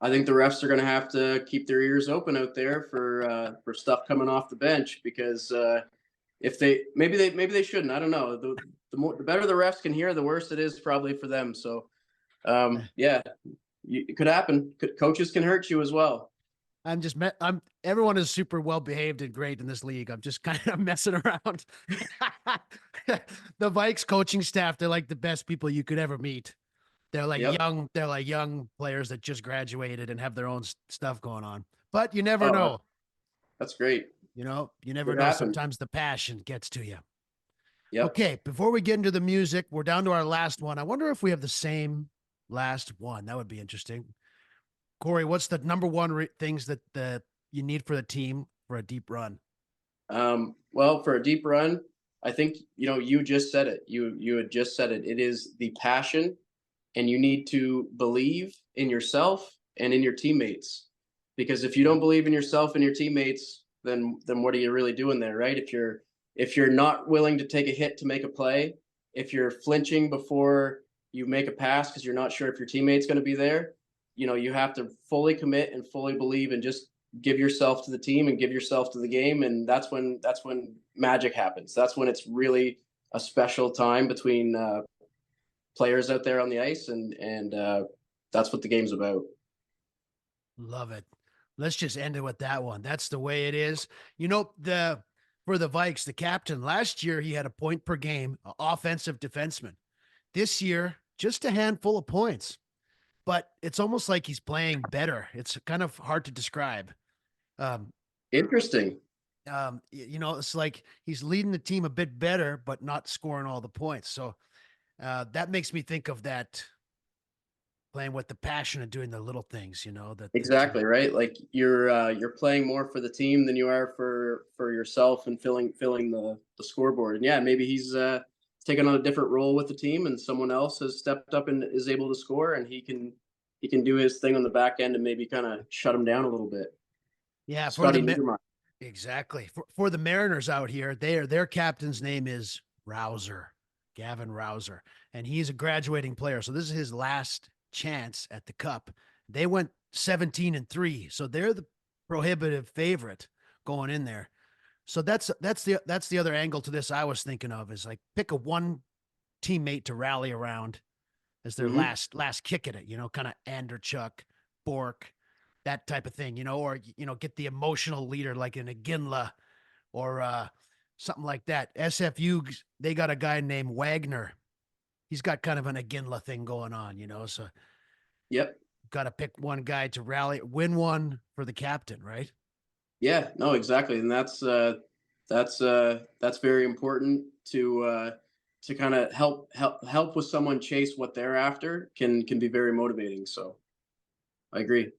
Speaker 4: I think the refs are going to have to keep their ears open out there for stuff coming off the bench because if maybe they shouldn't. I don't know. The better the refs can hear, the worse it is probably for them. So it could happen. Coaches can hurt you as well.
Speaker 1: Everyone is super well behaved and great in this league. I'm just kind of messing around. The Vikes coaching staff, they're like the best people you could ever meet. They're like
Speaker 4: Yep.
Speaker 1: young players that just graduated and have their own stuff going on. But you never
Speaker 4: Oh,
Speaker 1: know.
Speaker 4: that's great.
Speaker 1: You never
Speaker 4: Could
Speaker 1: know.
Speaker 4: happen.
Speaker 1: Sometimes the passion gets to you.
Speaker 4: Yep.
Speaker 1: Okay, before we get into the music, we're down to our last one. I wonder if we have the same last one. That would be interesting. Corey, what's the number one things that you need for the team for a deep run?
Speaker 4: Well, for a deep run, I think you just said it. You had just said it. It is the passion, and you need to believe in yourself and in your teammates. Because if you don't believe in yourself and your teammates, then what are you really doing there, right? If you're not willing to take a hit to make a play, if you're flinching before you make a pass because you're not sure if your teammate's going to be there, you have to fully commit and fully believe and just give yourself to the team and give yourself to the game. And that's when magic happens. That's when it's really a special time between players out there on the ice, and that's what the game's about.
Speaker 1: Love it. Let's just end it with that one. That's the way it is. For the Vikes, the captain last year, he had a point per game, offensive defenseman. This year, just a handful of points, but it's almost like he's playing better. It's kind of hard to describe.
Speaker 4: Interesting.
Speaker 1: It's like he's leading the team a bit better, but not scoring all the points. So that makes me think of that playing with the passion and doing the little things,
Speaker 4: Exactly, right? Like you're playing more for the team than you are for yourself and filling the scoreboard. And yeah, maybe he's taken on a different role with the team, and someone else has stepped up and is able to score, and he can do his thing on the back end and maybe kind of shut him down a little bit.
Speaker 1: Yeah, exactly. For the Mariners out here, their captain's name is Gavin Rouser, and he's a graduating player. So this is his last chance at the Cup. They went 17-3, so they're the prohibitive favorite going in there. So that's the other angle to this I was thinking of, is like pick a one teammate to rally around as their last kick at it, kind of Anderchuk, Bork, that type of thing, or get the emotional leader like an Iginla or something like that. SFU, they got a guy named Wagner. He's got kind of an Iginla thing going on, so
Speaker 4: yep,
Speaker 1: got to pick one guy to rally, win one for the captain, right?
Speaker 4: Yeah, no, exactly. And that's very important to kind of help with someone chase what they're after can be very motivating. So I agree.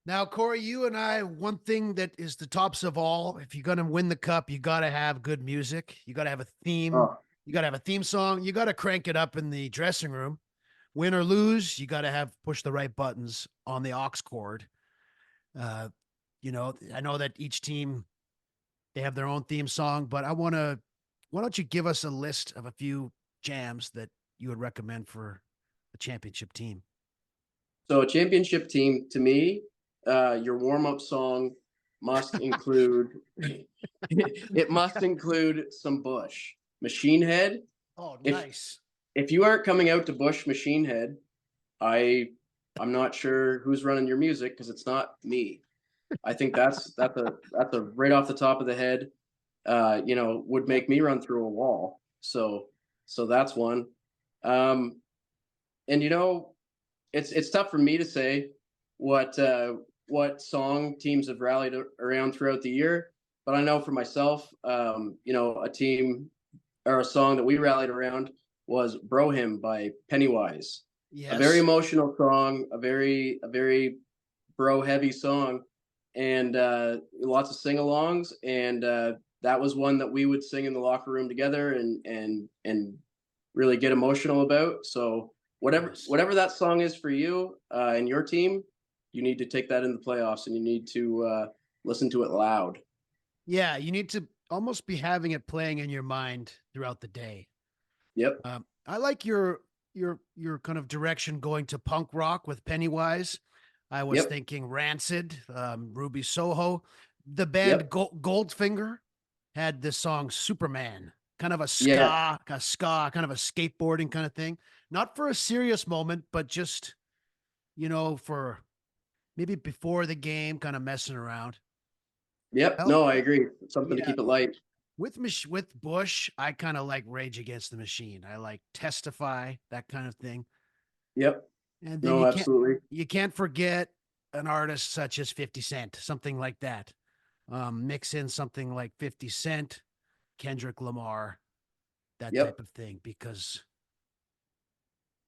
Speaker 1: Now, Corey, you and I, one thing that is the tops of all, if you're going to win the Cup, you got to have good music. You got to have a theme.
Speaker 4: Oh.
Speaker 1: You got to have a theme song. You got to crank it up in the dressing room. Win or lose, you got to push the right buttons on the aux cord. I know that each team, they have their own theme song, but why don't you give us a list of a few jams that you would recommend for a championship team?
Speaker 4: So a championship team, to me, your warm-up song must include it must include some Bush. Machine Head.
Speaker 1: Oh, nice.
Speaker 4: If you aren't coming out to Bush Machine Head, I'm not sure who's running your music, because it's not me. I think that's a right off the top of the head, would make me run through a wall. So that's one. And it's tough for me to say what song teams have rallied around throughout the year, but I know for myself, a team or a song that we rallied around was Bro Hymn by Pennywise. Yes. A very emotional song, a very bro heavy song, and lots of sing-alongs, and that was one that we would sing in the locker room together and really get emotional about. So whatever that song is for you and your team, you need to take that in the playoffs, and you need to listen to it loud.
Speaker 1: Yeah, you need to almost be having it playing in your mind throughout the day.
Speaker 4: Yep.
Speaker 1: I like your kind of direction going to punk rock with Pennywise. I was thinking Rancid, Ruby Soho. The band Goldfinger had this song Superman, kind of a ska, kind of a skateboarding kind of thing. Not for a serious moment, but just, for maybe before the game, kind of messing around.
Speaker 4: Yep. No, I agree. Something to keep it light.
Speaker 1: With Bush, I kind of like Rage Against the Machine. I like Testify, that kind of thing.
Speaker 4: Yep.
Speaker 1: And then
Speaker 4: No, absolutely.
Speaker 1: you can't forget an artist such as 50 Cent, something like that. Mix in something like 50 Cent, Kendrick Lamar, that
Speaker 4: Yep.
Speaker 1: type of thing, because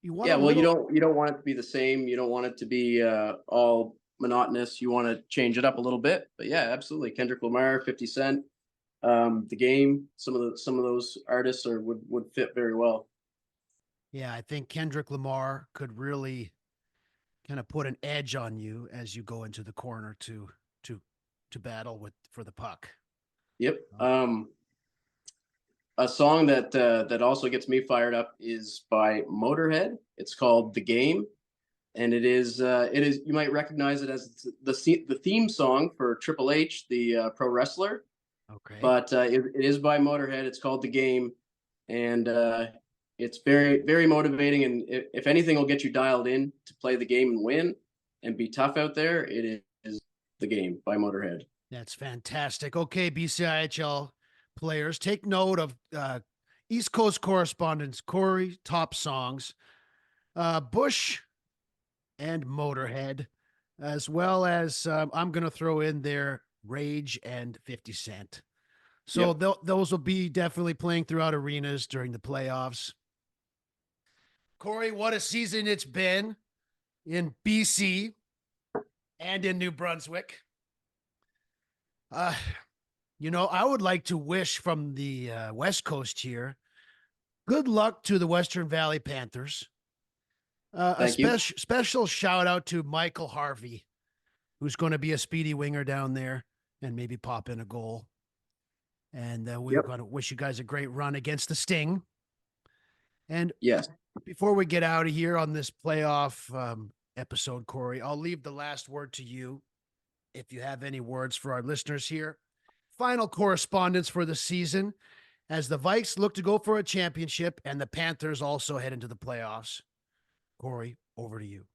Speaker 1: you want
Speaker 4: Yeah,
Speaker 1: a
Speaker 4: well,
Speaker 1: little.
Speaker 4: you don't want it to be the same. You don't want it to be all monotonous. You want to change it up a little bit. But yeah, absolutely. Kendrick Lamar, 50 Cent, The Game, some of those artists are would fit very well.
Speaker 1: Yeah, I think Kendrick Lamar could really kind of put an edge on you as you go into the corner to to battle with for the puck.
Speaker 4: Yep.
Speaker 1: Um,
Speaker 4: A song that that also gets me fired up is by Motorhead. It's called "The Game," and it is you might recognize it as the theme song for Triple H, the pro wrestler.
Speaker 1: okay.
Speaker 4: But it is by Motorhead. It's called "The Game," and it's very motivating. And if anything will get you dialed in to play the game and win and be tough out there, it is "The Game" by Motorhead.
Speaker 1: That's fantastic. Okay, BCIHL players, take note of East Coast correspondents, Corey, top songs, Bush and Motorhead, as well as I'm going to throw in there Rage and 50 Cent. So
Speaker 4: Yep.
Speaker 1: those will be definitely playing throughout arenas during the playoffs. Corey, what a season it's been in BC and in New Brunswick. Uh, I would like to wish from the West Coast here, good luck to the Western Valley Panthers. A
Speaker 4: Thank you.
Speaker 1: special shout out to Michael Harvey, who's going to be a speedy winger down there and maybe pop in a goal. And we're
Speaker 4: Yep.
Speaker 1: going to wish you guys a great run against the Sting. And
Speaker 4: Yes.
Speaker 1: before we get out of here on this playoff episode, Corey, I'll leave the last word to you. If you have any words for our listeners here, final correspondence for the season as the Vikes look to go for a championship and the Panthers also head into the playoffs. Corey, over to you.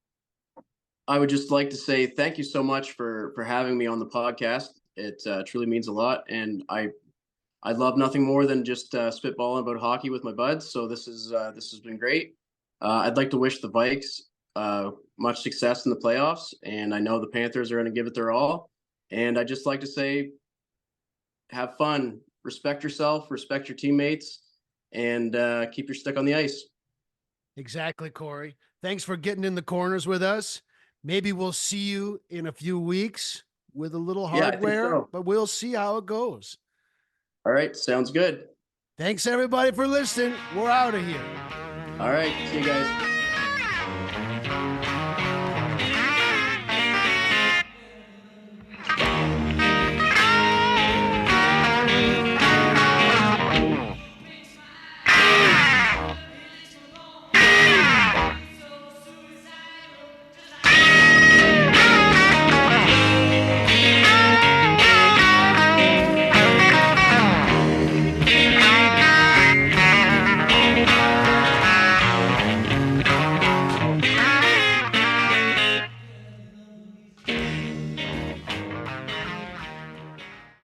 Speaker 4: I would just like to say thank you so much for having me on the podcast. It truly means a lot, and I love nothing more than just spitballing about hockey with my buds. So this has been great. I'd like to wish the Vikes much success in the playoffs, and I know the Panthers are going to give it their all. And I just like to say, have fun, respect yourself, respect your teammates, and keep your stick on the ice.
Speaker 1: Exactly, Corey. Thanks for getting in the corners with us. Maybe we'll see you in a few weeks with a little
Speaker 4: Yeah, I think
Speaker 1: hardware,
Speaker 4: so.
Speaker 1: but we'll see how it goes.
Speaker 4: All right, sounds good.
Speaker 1: Thanks, everybody, for listening. We're out of here.
Speaker 4: All right, see you guys.